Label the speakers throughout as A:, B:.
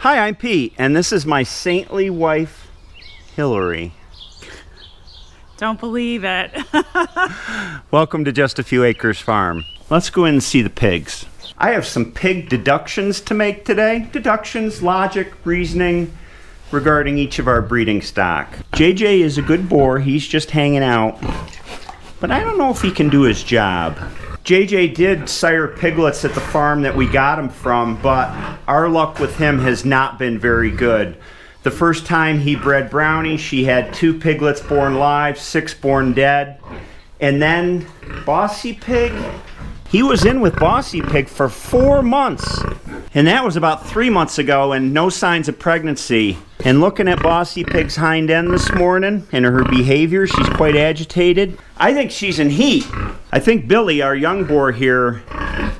A: Hi, I'm Pete, and this is my saintly wife, Hillary.
B: Don't believe it.
A: Welcome to Just a Few Acres Farm. Let's go in and see the pigs. I have some pig deductions to make today. Deductions, logic, reasoning regarding each of our breeding stock. JJ is a good boar. He's just hanging out. But I don't know if he can do his job. JJ did sire piglets at the farm that we got him from, but our luck with him has not been very good. The first time he bred Brownie, she had 2 piglets born live, 6 born dead. And then Bossy Pig, he was in with Bossy Pig for 4 months. And that was about 3 months ago, and no signs of pregnancy. And looking at Bossy Pig's hind end this morning and her behavior, she's quite agitated. I think she's in heat. I think Billy, our young boar here,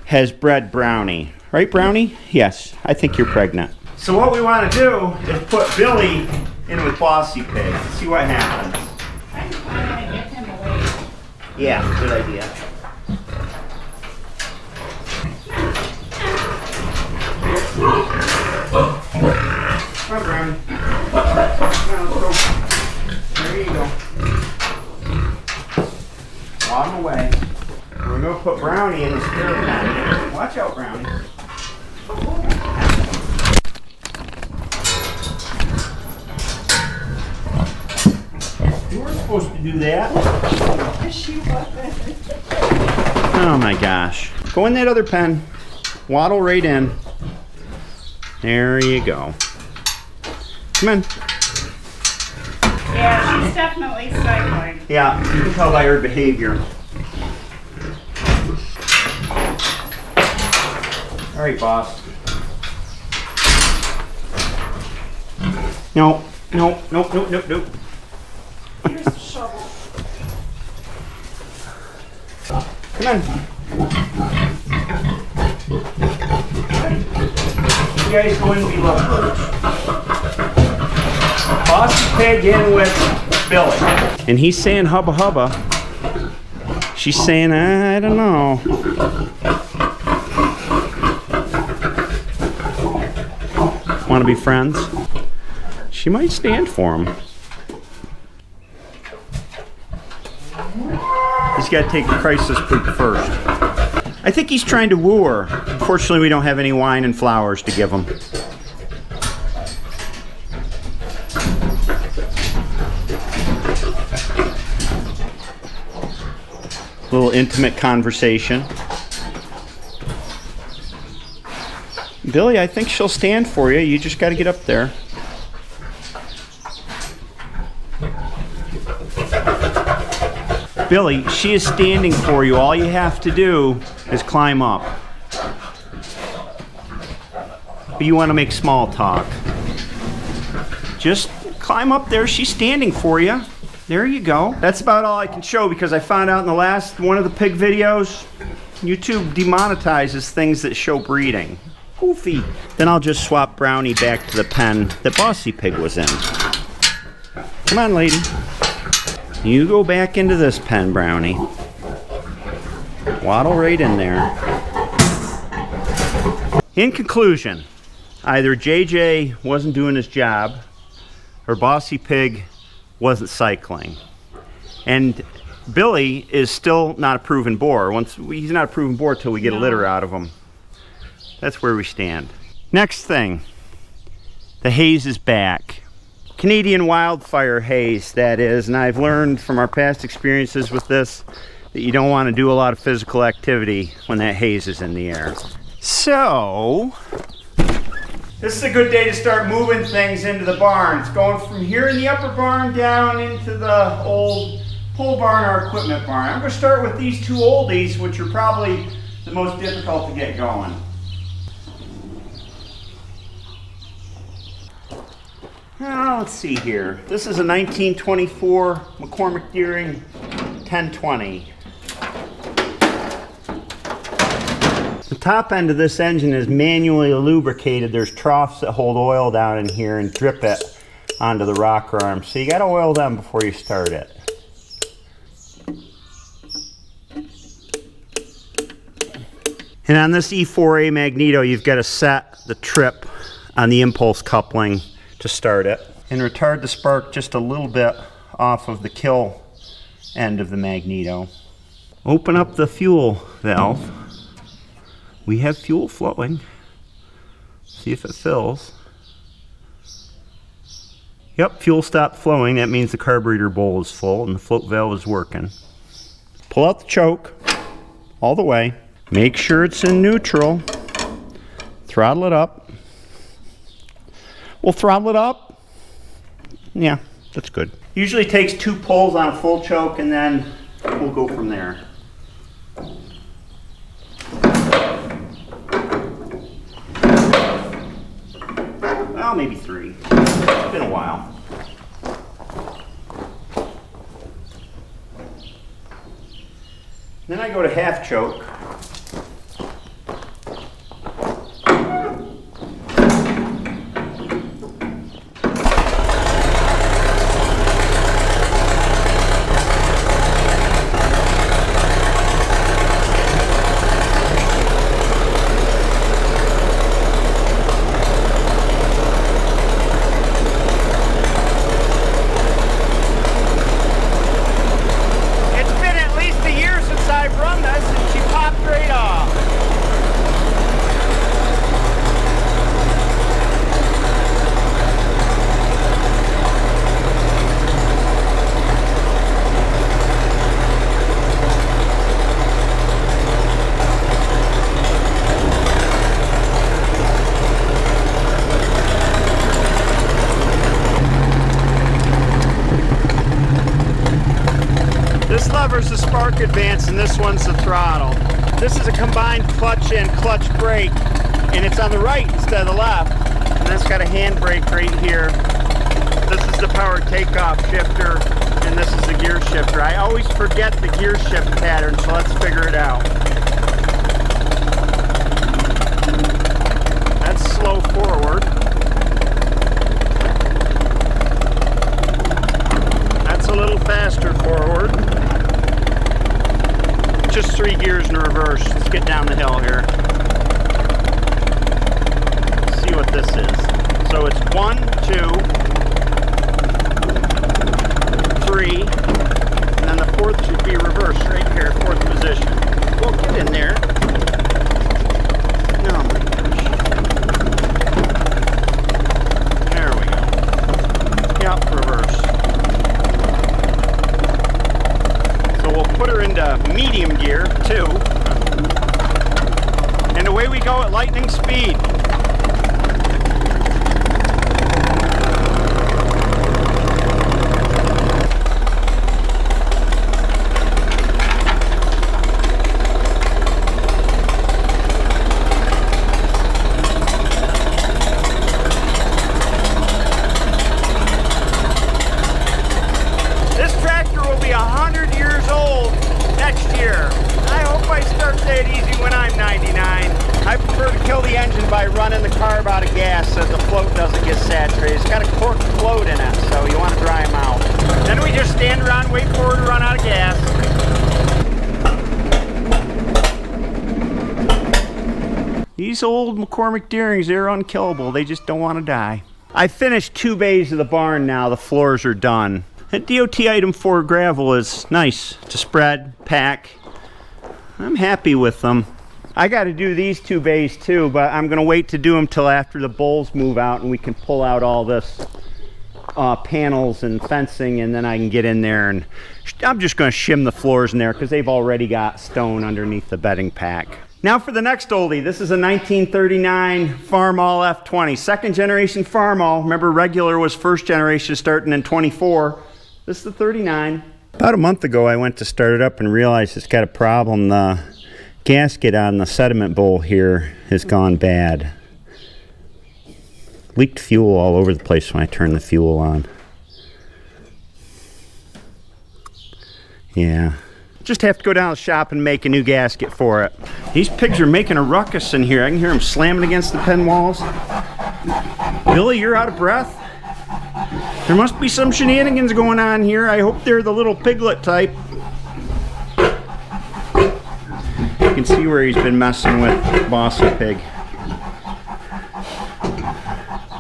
A: has bred Brownie. Right, Brownie? Yes, I think you're pregnant. So what we want to do is put Billy in with Bossy Pig. See what happens. Yeah, good idea. Come on, Brownie. Come on, let's go. There you go. Walk him away. We're going to put Brownie in the spare pen. Watch out, Brownie. You weren't supposed to do that.
B: She wasn't.
A: Oh my gosh. Go in that other pen. Waddle right in. There you go. Come in.
B: Yeah, she's definitely cycling.
A: Yeah, you can tell by her behavior. All right, boss. No.
B: Here's the shovel.
A: Come on. You guys go in and be lovebirds. Bossy Pig in with Billy. And he's saying hubba hubba. She's saying, I don't know. Want to be friends? She might stand for him. He's got to take the crisis poop first. I think he's trying to woo her. Unfortunately, we don't have any wine and flowers to give him. A little intimate conversation. Billy, I think she'll stand for you. You just got to get up there. Billy, she is standing for you. All you have to do is climb up. But you want to make small talk. Just climb up there. She's standing for you. There you go. That's about all I can show because I found out in the last one of the pig videos, YouTube demonetizes things that show breeding. Goofy. Then I'll just swap Brownie back to the pen that Bossy Pig was in. Come on, lady. You go back into this pen, Brownie. Waddle right in there. In conclusion, either JJ wasn't doing his job or Bossy Pig wasn't cycling. And Billy is still not a proven boar. He's not a proven boar till we get a litter out of him. That's where we stand. Next thing, the haze is back. Canadian wildfire haze, that is, and I've learned from our past experiences with this that you don't want to do a lot of physical activity when that haze is in the air. So, this is a good day to start moving things into the barn. It's going from here in the upper barn down into the old pole barn, our equipment barn. I'm going to start with these 2 oldies, which are probably the most difficult to get going. Now, let's see here. This is a 1924 McCormick Deering 1020. The top end of this engine is manually lubricated. There's troughs that hold oil down in here and drip it onto the rocker arm. So you got to oil them before you start it. And on this E4A magneto, you've got to set the trip on the impulse coupling to start it, and retard the spark just a little bit off of the kill end of the magneto. Open up the fuel valve. We have fuel flowing. See if it fills. Yep, fuel stopped flowing. That means the carburetor bowl is full and the float valve is working. Pull out the choke all the way. Make sure it's in neutral. Throttle it up. We'll throttle it up. Yeah, that's good. Usually takes 2 pulls on a full choke and then we'll go from there. Well, maybe 3. It's been a while. Then I go to half choke. This lever's the spark advance and this one's the throttle. This is a combined clutch and clutch brake, and it's on the right instead of the left. And it's got a handbrake right here. This is the power takeoff shifter, and this is the gear shifter. I always forget the gear shift pattern, so let's figure it out. That's slow forward. That's a little faster forward. Just 3 gears in reverse. Let's get down the hill here. See what this is. So it's 1, 2, 3, and then the 4th should be reversed right here, 4th position. We'll get in there. Oh my gosh. There we go. Yep, reverse. So we'll put her into medium gear, 2. And away we go at lightning speed. This tractor will be 100 years old next year. I hope I start that easy when I'm 99. I prefer to kill the engine by running the carb out of gas so the float doesn't get saturated. It's got a cork float in it, so you want to dry them out. Then we just stand around, wait for her to run out of gas. These old McCormick Deerings, they're unkillable. They just don't want to die. I finished 2 bays of the barn now. The floors are done. And DOT item 4 gravel is nice to spread, pack. I'm happy with them. I got to do these 2 bays too, but I'm going to wait to do them till after the bulls move out and we can pull out all this panels and fencing, and then I can get in there and I'm just going to shim the floors in there because they've already got stone underneath the bedding pack. Now for the next oldie. This is a 1939 Farmall F20, 2nd generation Farmall. Remember, regular was 1st generation starting in 24. This is the 39. About a month ago I went to start it up and realized it's got a problem. The gasket on the sediment bowl here has gone bad. Leaked fuel all over the place when I turned the fuel on. Yeah. Just have to go down to the shop and make a new gasket for it. These pigs are making a ruckus in here. I can hear them slamming against the pen walls. Billy, you're out of breath? There must be some shenanigans going on here. I hope they're the little piglet type. You can see where he's been messing with Bossy Pig.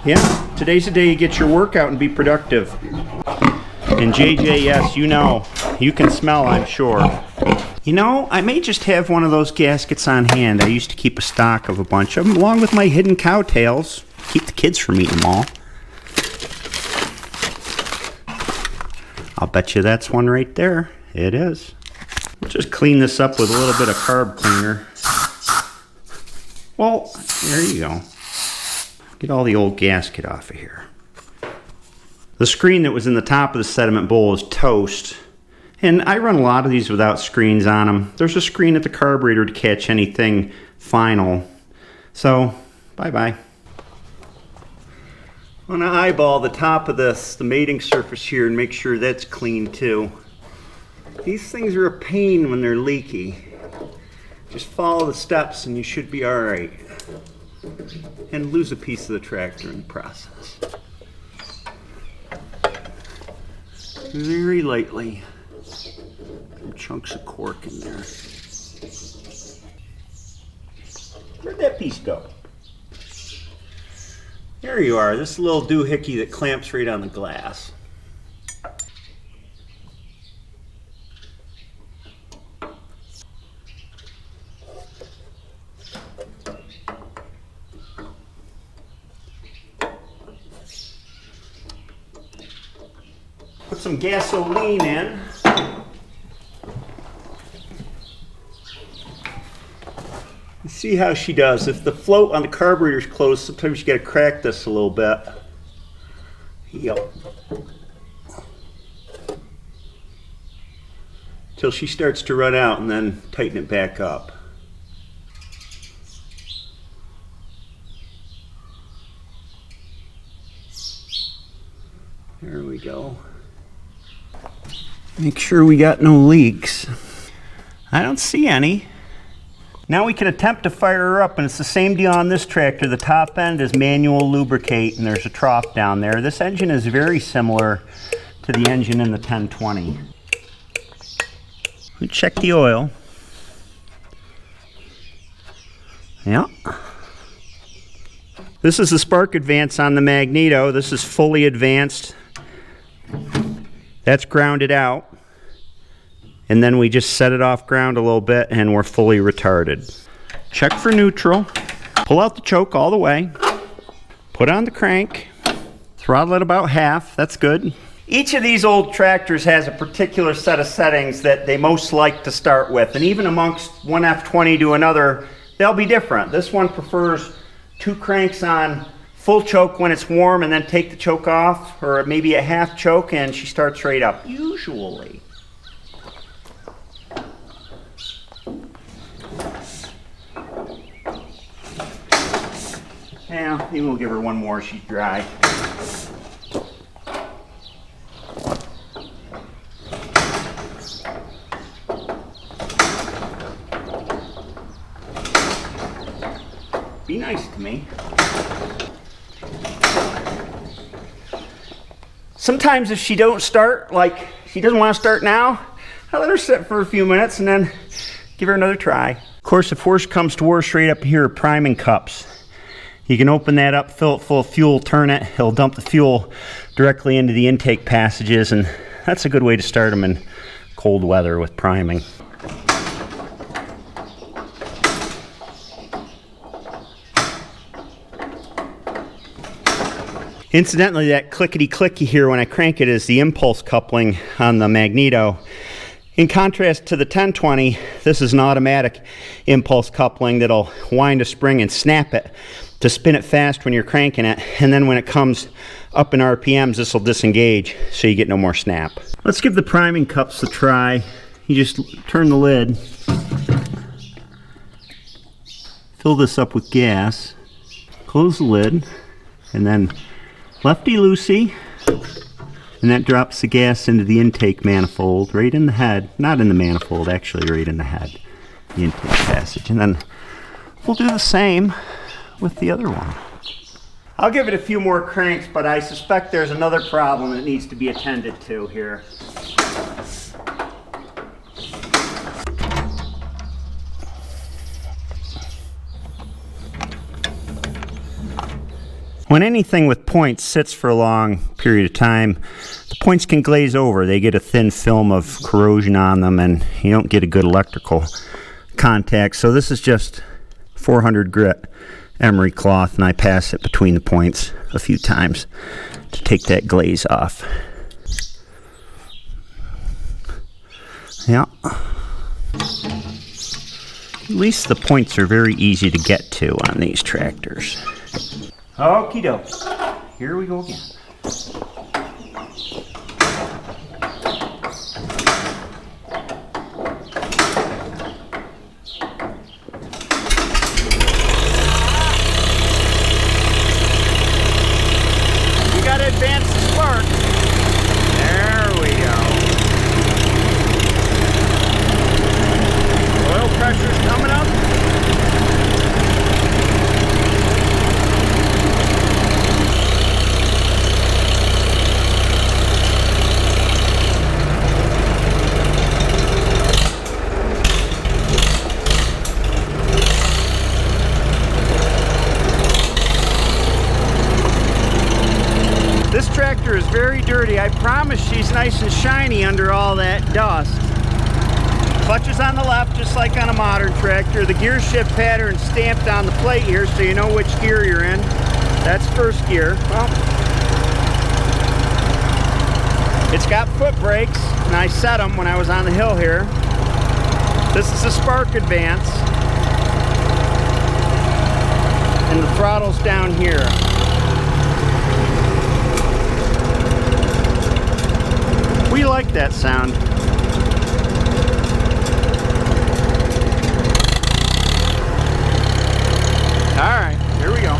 A: Yeah, today's the day you get your workout and be productive. And JJ, yes, you know, you can smell, I'm sure. You know, I may just have one of those gaskets on hand. I used to keep a stock of a bunch of them, along with my hidden cowtails. Keep the kids from eating them all. I'll bet you that's one right there. It is. We'll just clean this up with a little bit of carb cleaner. Well, there you go. Get all the old gasket off of here. The screen that was in the top of the sediment bowl is toast. And I run a lot of these without screens on them. There's a screen at the carburetor to catch anything final. So, bye-bye. I'm going to eyeball the top of this, the mating surface here, and make sure that's clean too. These things are a pain when they're leaky. Just follow the steps and you should be all right. And lose a piece of the tractor in the process. Very lightly. Some chunks of cork in there. Where'd that piece go? There you are. This little doohickey that clamps right on the glass. Put some gasoline in. See how she does. If the float on the carburetor is closed, sometimes you got to crack this a little bit. Yep. Till she starts to run out, and then tighten it back up. There we go. Make sure we got no leaks. I don't see any. Now we can attempt to fire her up, and it's the same deal on this tractor. The top end is manual lubricate, and there's a trough down there. This engine is very similar to the engine in the 1020. We check the oil. Yeah. This is the spark advance on the magneto. This is fully advanced. That's grounded out. And then we just set it off ground a little bit and we're fully retarded. Check for neutral. Pull out the choke all the way. Put on the crank. Throttle it about half. That's good. Each of these old tractors has a particular set of settings that they most like to start with. And even amongst one F20 to another, they'll be different. This one prefers 2 cranks on full choke when it's warm and then take the choke off, or maybe a half choke and she starts right up, usually. Yeah, maybe we'll give her one more, she's dry. Be nice to me. Sometimes if she don't start, like she doesn't want to start now, I let her sit for a few minutes and then give her another try. Of course, if worse comes to worse, right up here are priming cups. You can open that up, fill it full of fuel, turn it, it'll dump the fuel directly into the intake passages, and that's a good way to start them in cold weather with priming. Incidentally, that clickety-click you hear when I crank it is the impulse coupling on the magneto. In contrast to the 1020, this is an automatic impulse coupling that'll wind a spring and snap it to spin it fast when you're cranking it, and then when it comes up in RPMs, this will disengage so you get no more snap. Let's give the priming cups a try. You just turn the lid, fill this up with gas, close the lid, and then lefty-loosey, and that drops the gas into the intake manifold right in the head. Not in the manifold, actually right in the head, the intake passage. And then we'll do the same with the other one. I'll give it a few more cranks, but I suspect there's another problem that needs to be attended to here. When anything with points sits for a long period of time, the points can glaze over. They get a thin film of corrosion on them, and you don't get a good electrical contact. So this is just 400 grit emery cloth, and I pass it between the points a few times to take that glaze off. Yeah. At least the points are very easy to get to on these tractors. Okie doke. Here we go again. We gotta advance the spark. There we go. Oil pressure's coming up. This tractor is very dirty. I promise she's nice and shiny under all that dust. Clutch is on the left, just like on a modern tractor. The gear shift pattern stamped on the plate here, so you know which gear you're in. That's first gear. Well, it's got foot brakes, and I set them when I was on the hill here. This is a spark advance. And the throttle's down here. We like that sound. All right, here we go.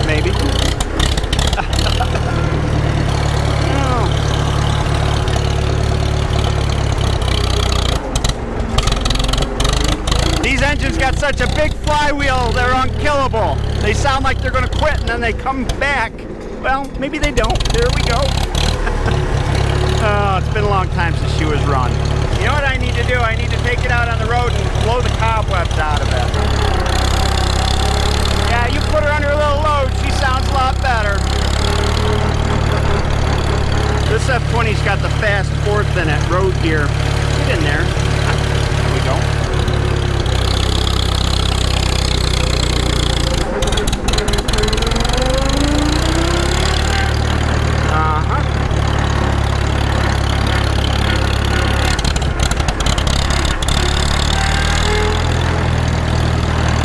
A: Maybe. Oh. These engines got such a big flywheel, they're unkillable. They sound like they're gonna quit and then they come back. Well, maybe they don't. There we go. Oh, it's been a long time since she was run. You know what I need to do? I need to take it out on the road and blow the cobwebs out of it. Yeah, you put her under a little load, she sounds a lot better. This F20's got the fast fourth in it, road gear. Get in there. There we go.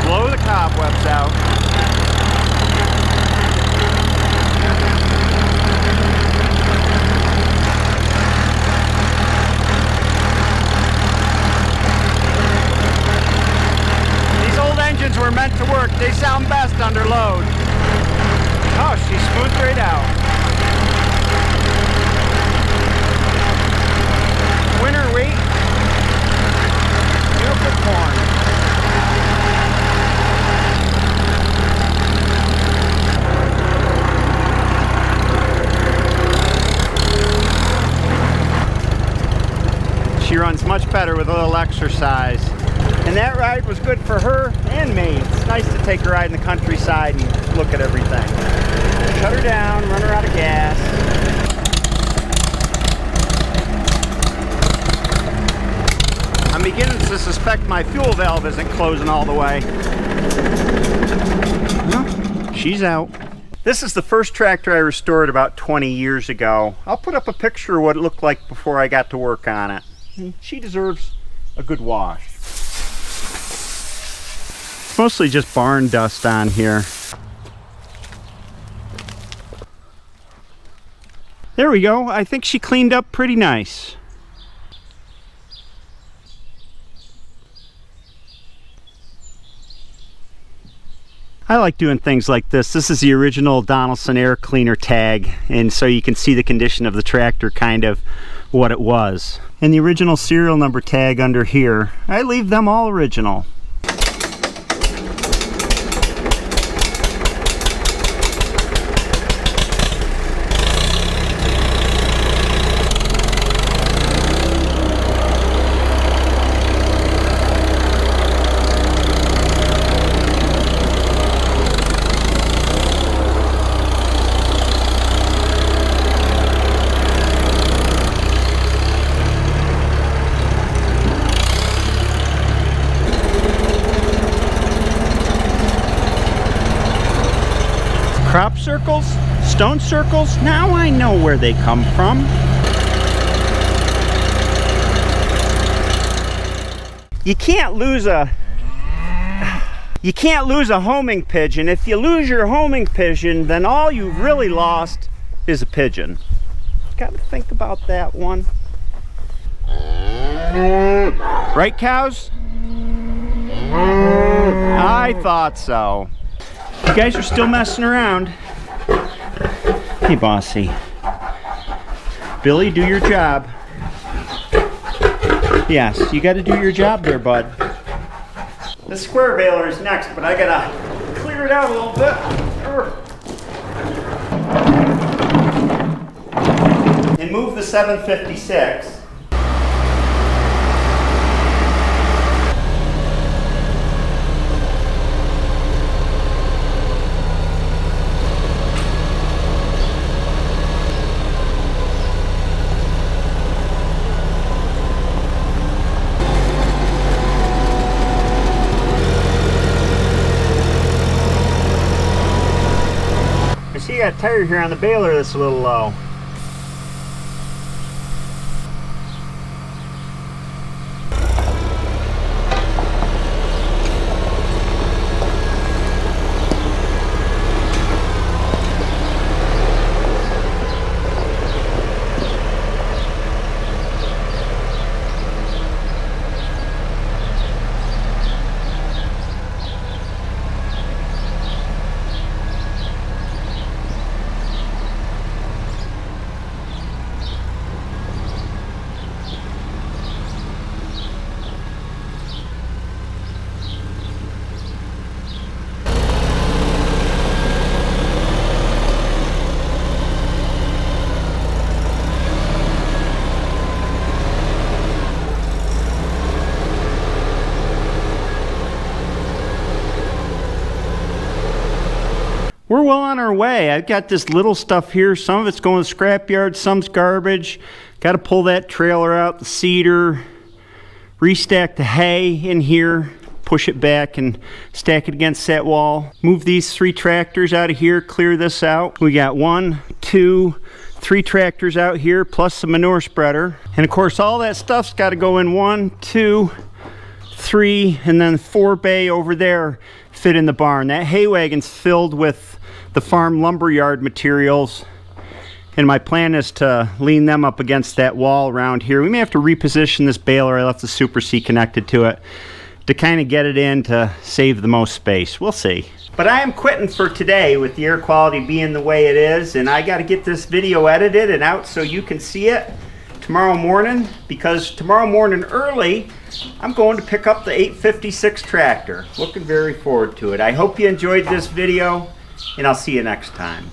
A: Blow the cobwebs out. These old engines were meant to work. They sound best under load. Oh, she smoothed right out. Winter wheat. Beautiful corn. She runs much better with a little exercise. And that ride was good for her and me. It's nice to take a ride in the countryside and look at everything. Shut her down, run her out of gas. I'm beginning to suspect my fuel valve isn't closing all the way. Well, she's out. This is the first tractor I restored about 20 years ago. I'll put up a picture of what it looked like before I got to work on it. She deserves a good wash. It's mostly just barn dust on here. There we go. I think she cleaned up pretty nice. I like doing things like this. This is the original Donaldson air cleaner tag, and so you can see the condition of the tractor, kind of what it was. And the original serial number tag under here, I leave them all original. circles? Stone circles? Now I know where they come from. You can't lose a homing pigeon. If you lose your homing pigeon, then all you've really lost is a pigeon. Gotta think about that one. Right, cows? I thought so. You guys are still messing around. Hey, Bossy. Billy, do your job. Yes, you gotta do your job there, bud. The square baler is next, but I gotta clear it out a little bit. And move the 756. I see you got a tire here on the baler that's a little low. We're well on our way. I've got this little stuff here. Some of it's going to the scrapyard, some's garbage. Got to pull that trailer out, the cedar, restack the hay in here, push it back and stack it against that wall. Move these 3 tractors out of here, clear this out. We got 1, 2, 3 tractors out here, plus the manure spreader. And of course, all that stuff's got to go in 1, 2, 3, and then 4 bay over there fit in the barn. That hay wagon's filled with the farm lumberyard materials, and my plan is to lean them up against that wall around here. We may have to reposition this baler. I left the Super C connected to it to kind of get it in to save the most space. We'll see. But I am quitting for today with the air quality being the way it is, and I got to get this video edited and out so you can see it tomorrow morning, because tomorrow morning early I'm going to pick up the 856 tractor. Looking very forward to it. I hope you enjoyed this video, and I'll see you next time.